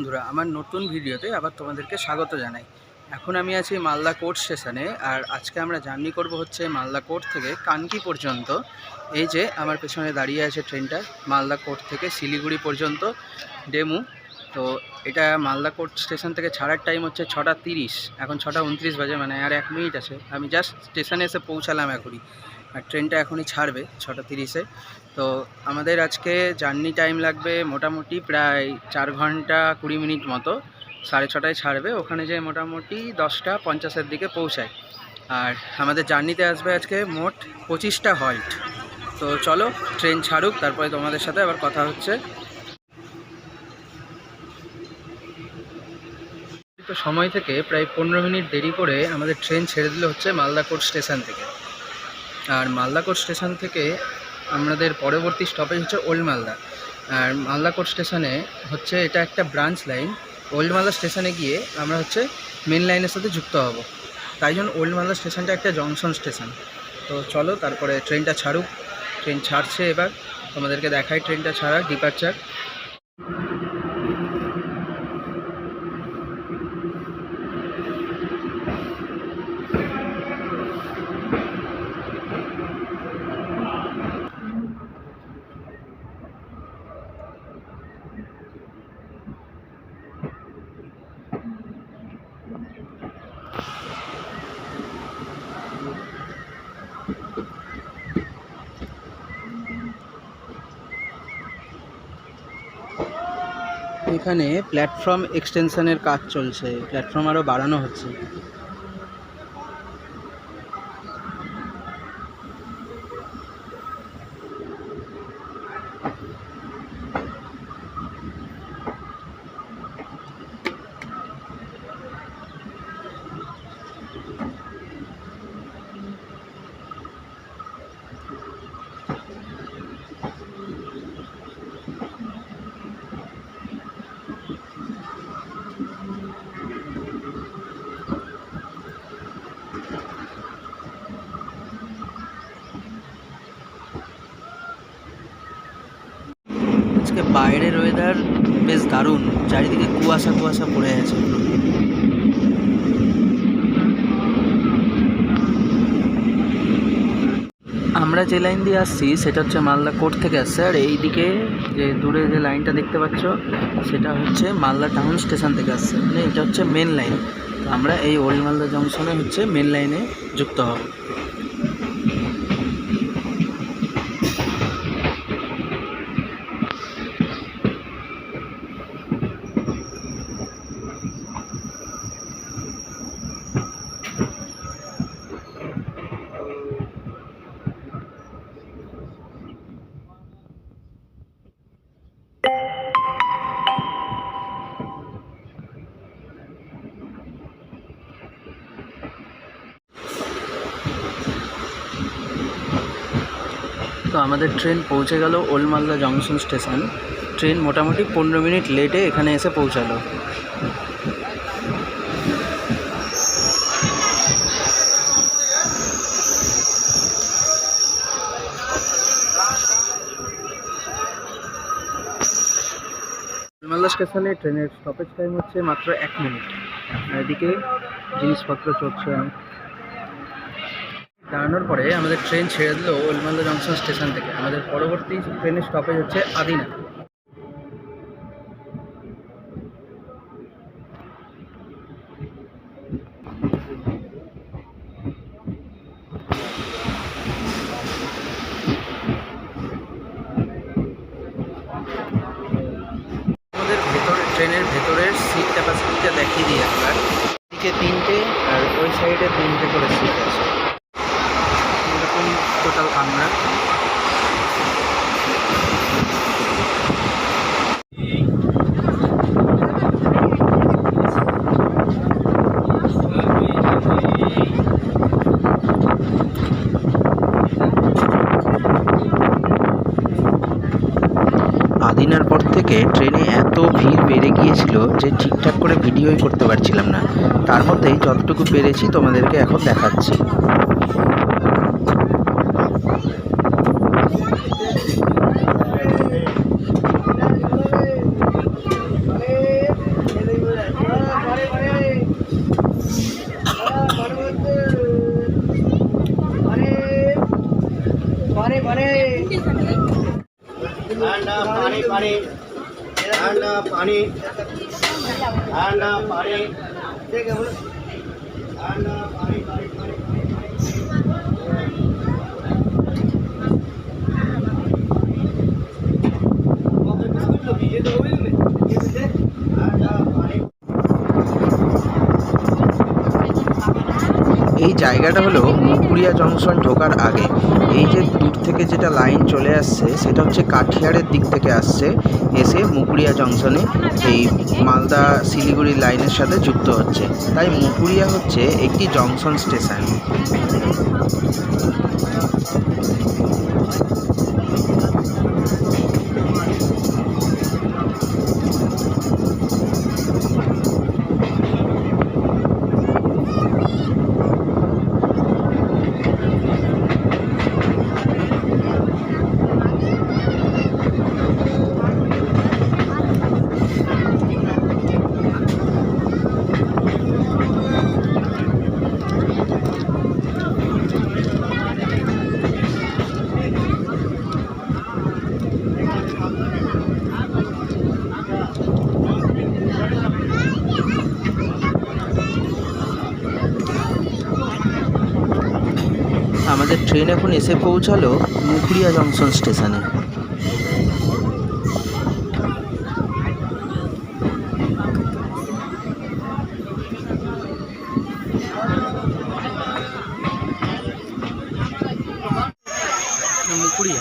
বন্ধুরা, আমার নতুন ভিডিওতে আবার তোমাদেরকে স্বাগত জানাই। এখন আমি আছি মালদা কোর্ট স্টেশনে, আর আজকে আমরা জার্নি করব হচ্ছে মালদা কোর্ট থেকে কানকি পর্যন্ত। এই যে আমার পেছনে দাঁড়িয়ে আছে ট্রেনটা, মালদা কোর্ট থেকে শিলিগুড়ি পর্যন্ত ডেমু। তো এটা মালদা কোর্ট স্টেশন থেকে ছাড়ার টাইম হচ্ছে 6:30। এখন 6:29 বাজে, মানে আর 1 মিনিট আছে। আমি জাস্ট স্টেশনে এসে পৌঁছালাম এখনই, আর ট্রেনটা এখনই ছাড়বে 6:30-এ। তো আমাদের আজকে জার্নি টাইম লাগবে মোটামুটি প্রায় 4 ঘন্টা 20 মিনিট মতো। 6:30টায় ছাড়বে, ওখানে যে মোটামুটি 10:50-এর দিকে পৌঁছায়। আর আমাদের জার্নিতে আসবে আজকে মোট 25টা হল্ট। তো চলো ট্রেন ছাড়ুক, তারপরে তোমাদের সাথে আবার কথা হচ্ছে। তো সময় থেকে প্রায় 15 মিনিট দেরি করে আমাদের ট্রেন ছেড়ে দিল হচ্ছে মালদা কোর্ট স্টেশন থেকে। আর মালদা কোর্ট স্টেশন থেকে আমাদের পরবর্তী স্টপেজ হচ্ছে ওল্ড মালদা। আর মালদা কোর্ট স্টেশনে হচ্ছে এটা একটা ব্রাঞ্চ লাইন। ওল্ড মালদা স্টেশনে গিয়ে আমরা হচ্ছে মেন লাইনের সাথে যুক্ত হব, তাই জন্য ওল্ড মালদা স্টেশনটা একটা জংশন স্টেশন। তো চলো তারপরে ট্রেনটা ছাড়ুক। ট্রেন ছাড়ছে, এবার তোমাদেরকে দেখাই ট্রেনটা ছাড়া ডিপারচার। এখানে প্ল্যাটফর্ম এক্সটেনশনের কাজ চলছে, প্ল্যাটফর্ম আরও বাড়ানো হচ্ছে। আজকে বাইরের ওয়েদার বেশ দারুণ, চারিদিকে কুয়াশা কুয়াশা পড়ে আছে। আমরা যে লাইন দিয়ে আসছি সেটা হচ্ছে মালদা কোর্ট থেকে আসছে, আর এইদিকে যে দূরে যে লাইনটা দেখতে পাচ্ছ সেটা হচ্ছে মালদা টাউন স্টেশন থেকে আসছে, মানে এটা হচ্ছে মেন লাইন। তো আমরা এই ওল্ড মালদা জংশনে হচ্ছে মেন লাইনে যুক্ত হব। তো আমাদের ট্রেন পৌঁছে গেল old Malda junction station. Train মোটামুটি 15 মিনিট লেটে এখানে এসে পৌঁছালো। মালদা স্টেশনে ট্রেনের স্টপেজ টাইম হচ্ছে মাত্র 1 মিনিট। এদিকে জিনিসপত্র চলছে। দাঁড়ানোর পরে আমাদের ট্রেন ছেড়ে দিল ওল্ড মালদা জংশন স্টেশন থেকে। আমাদের পরবর্তী ট্রেনের স্টপেজ হচ্ছে আদিনা। ট্রেনের ভেতরের সিট ক্যাপাসিটিটা দেখিয়ে দিই একবার। দিকে 3টে আর ওই সাইডে 3টে করে সিট আছে, এরকম টোটাল আমরা। আদিনার পর থেকে ট্রেনে এত ভিড় বেড়ে গিয়েছিল যে ঠিকঠাক করে ভিডিওই করতে পারছিলাম না। তার মধ্যেই যতটুকু পেরেছি তোমাদেরকে এখন দেখাচ্ছি। पानी ठंडा पानी ठीक है बोलो ठंडा पानी पानी पानी बिस्कुट लो ये तो वही में ये दे ठंडा पानी। এই জায়গাটা হলো মুকুরিয়া জংশন ঢোকার আগে। এই যে দূর থেকে যেটা লাইন চলে আসছে সেটা হচ্ছে কাঠিয়ারের দিক থেকে আসছে, এসে মুকুরিয়া জংশনে এই মালদা শিলিগুড়ি লাইনের সাথে যুক্ত হচ্ছে। তাই মুকুরিয়া হচ্ছে একটি জংশন স্টেশন। আমাদের ট্রেন এখন এসে পৌঁছালো মুকুরিয়া জংশন স্টেশনে। মুকুরিয়া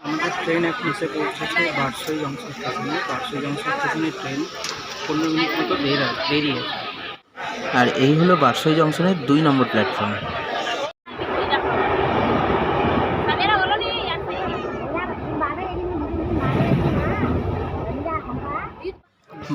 আমাদের ট্রেন এখন এসে পৌঁছেছে বারসই জংশন স্টেশনে। বারসই জংশন স্টেশনের ট্রেন 15 মিনিট মতো দেরি আছে। আর এই হলো বারসই জংশনের 2 নম্বর প্ল্যাটফর্ম।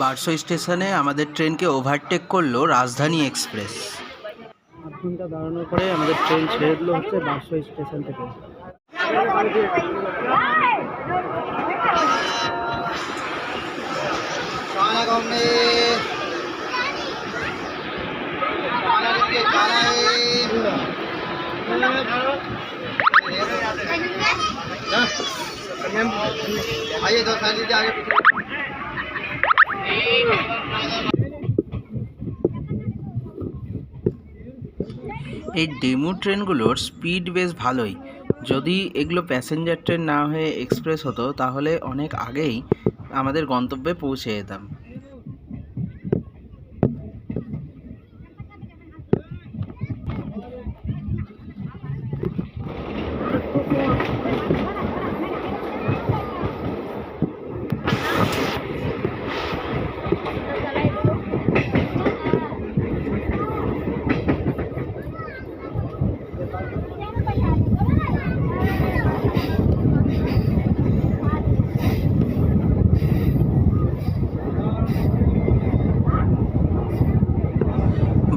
বারসই স্টেশনে আমাদের ট্রেনকে ওভারটেক করলো রাজধানী এক্সপ্রেস। 8 ঘন্টা দাঁড়ানোর পরে আমাদের ট্রেন ছেড়ে দিল হচ্ছে বারসই স্টেশন থেকে। आइए तो आगे এই ডেমু ট্রেনগুলোর স্পিড বেশ ভালোই। যদি এগুলো প্যাসেঞ্জার ট্রেন না হয়ে এক্সপ্রেস হতো তাহলে অনেক আগেই আমাদের গন্তব্যে পৌঁছে যেতাম।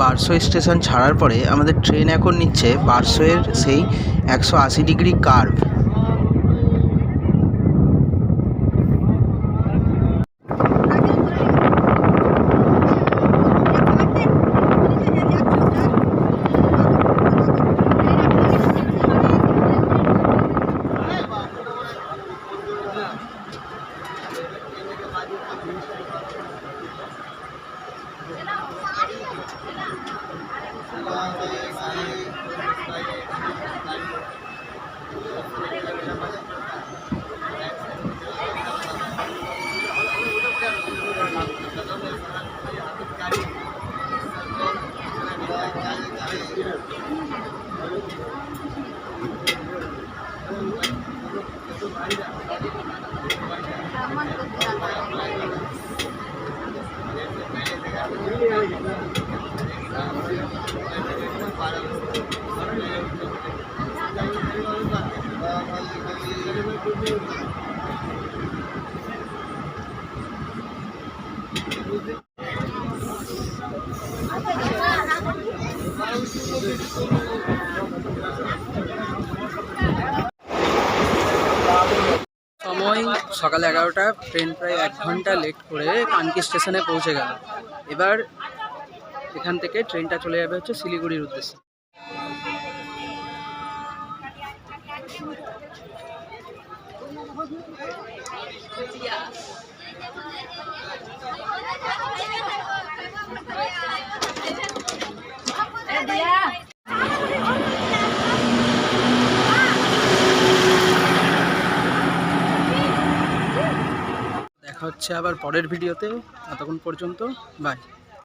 বারসই স্টেশন ছাড়ার পরে আমাদের ট্রেন এখন নিচ্ছে বারসইয়ের সেই 180 ডিগ্রি কার্ভ। সময় সকাল 11টা, ট্রেন প্রায় 1 ঘন্টা লেট করে কানকি স্টেশনে পৌঁছে গেল। এবার এখান থেকে ট্রেনটা চলে যাবে হচ্ছে শিলিগুড়ির উদ্দেশ্যে। দেখা হচ্ছে আবার পরের ভিডিওতে, ততক্ষণ পর্যন্ত বাই।